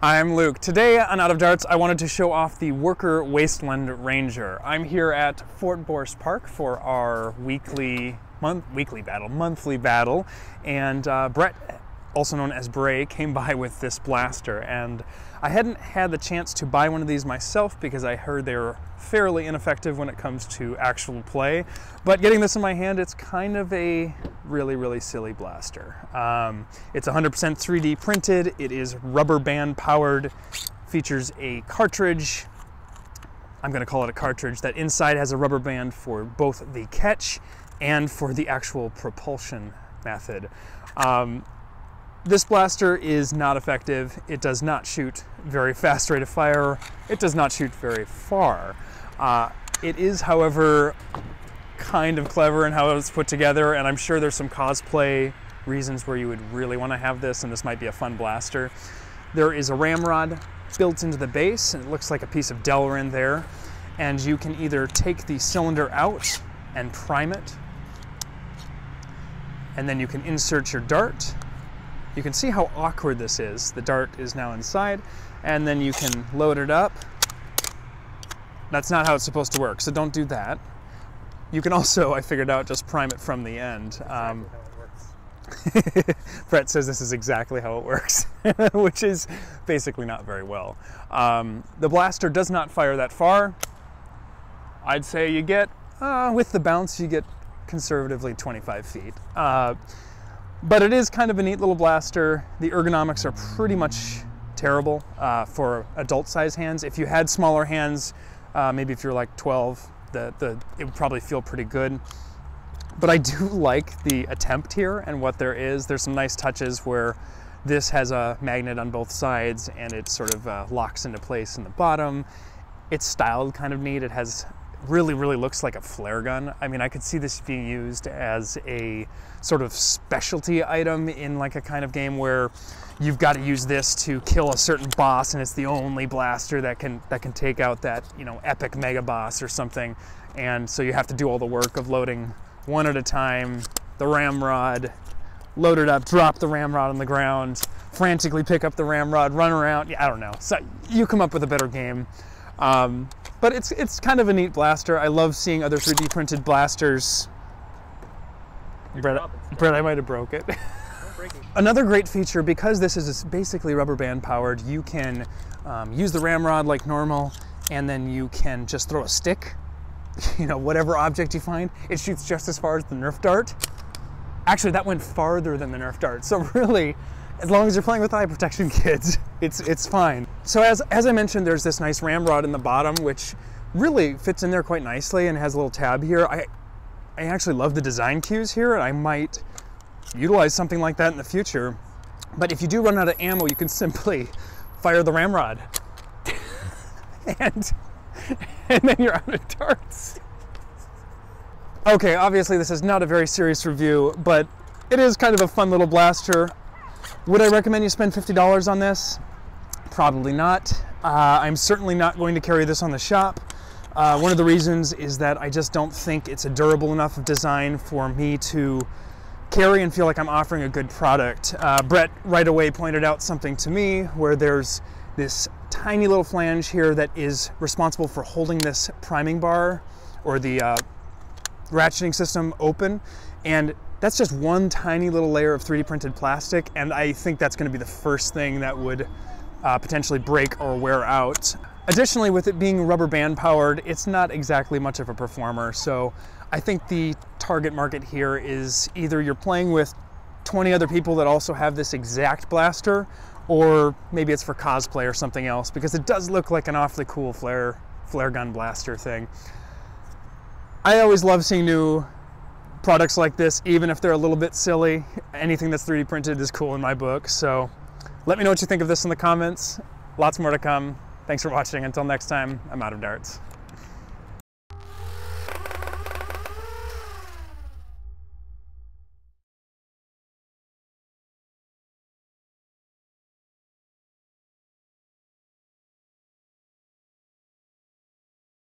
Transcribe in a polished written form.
I'm Luke. Today on Out of Darts, I wanted to show off the Worker Wasteland Ranger. I'm here at Fort Borst Park for our monthly battle, and Brett, also known as Bray, came by with this blaster, and I hadn't had the chance to buy one of these myself because I heard they were fairly ineffective when it comes to actual play, but getting this in my hand, it's kind of a really silly blaster. It's 100% 3D printed, it is rubber band powered, features a cartridge, I'm going to call it a cartridge, that inside has a rubber band for both the catch and for the actual propulsion method. This blaster is not effective. It does not shoot very fast rate of fire. It does not shoot very far. It is, however, kind of clever in how it's put together, and I'm sure there's some cosplay reasons where you would really want to have this, and this might be a fun blaster. There is a ramrod built into the base, and it looks like a piece of Delrin there, and you can either take the cylinder out and prime it, and then you can insert your dart. You can see how awkward this is. The dart is now inside, and then you can load it up. That's not how it's supposed to work, so don't do that. You can also, I figured out, just prime it from the end. Exactly how it works. Brett says this is exactly how it works, which is basically not very well. The blaster does not fire that far. I'd say you get, with the bounce, you get conservatively 25 feet. But it is kind of a neat little blaster. The ergonomics are pretty much terrible for adult-sized hands. If you had smaller hands, maybe if you're like 12, it would probably feel pretty good. But I do like the attempt here and what there is. There's some nice touches where this has a magnet on both sides and it sort of locks into place in the bottom. It's styled kind of neat. It has really looks like a flare gun. I mean, I could see this being used as a sort of specialty item in like a kind of game where you've got to use this to kill a certain boss and it's the only blaster that can take out that, you know, epic mega boss or something. And so you have to do all the work of loading one at a time, the ramrod, load it up, drop the ramrod on the ground, frantically pick up the ramrod, run around. Yeah, I don't know. So you come up with a better game. But it's kind of a neat blaster. I love seeing other 3D printed blasters. Brett, I might have broke it. Don't break it. Another great feature, because this is basically rubber band powered, you can use the ramrod like normal, and then you can just throw a stick, you know, whatever object you find. It shoots just as far as the Nerf dart. Actually, that went farther than the Nerf dart. So really, as long as you're playing with eye protection, kids, it's fine. So as I mentioned, there's this nice ramrod in the bottom, which really fits in there quite nicely and has a little tab here. I actually love the design cues here, and I might utilize something like that in the future. But if you do run out of ammo, you can simply fire the ramrod. and then you're out of darts. Okay, obviously this is not a very serious review, but it is kind of a fun little blaster. Would I recommend you spend $50 on this? Probably not. I'm certainly not going to carry this on the shop. One of the reasons is that I just don't think it's a durable enough of design for me to carry and feel like I'm offering a good product. Brett right away pointed out something to me where there's this tiny little flange here that is responsible for holding this priming bar or the ratcheting system open, and that's just one tiny little layer of 3D printed plastic, and I think that's going to be the first thing that would potentially break or wear out. Additionally, with it being rubber band powered, it's not exactly much of a performer, so I think the target market here is either you're playing with 20 other people that also have this exact blaster, or maybe it's for cosplay or something else, because it does look like an awfully cool flare gun blaster thing. I always love seeing new products like this, even if they're a little bit silly. Anything that's 3D printed is cool in my book, so let me know what you think of this in the comments. Lots more to come. Thanks for watching. Until next time, I'm out of darts.